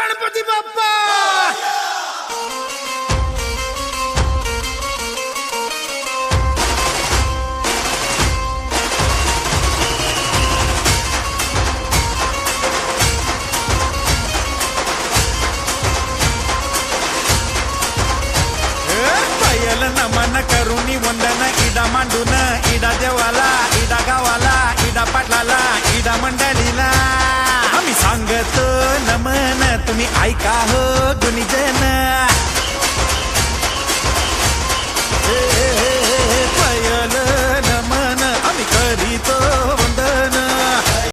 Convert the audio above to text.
गणपती बाप्पा नमन करुणी वंदन इडा मांडून इडा देवाला इडा गावाला इडा पाटलाला इडा मंडळीला आम्ही सांगतो नमन तुम्ही ऐका हो गुणीजन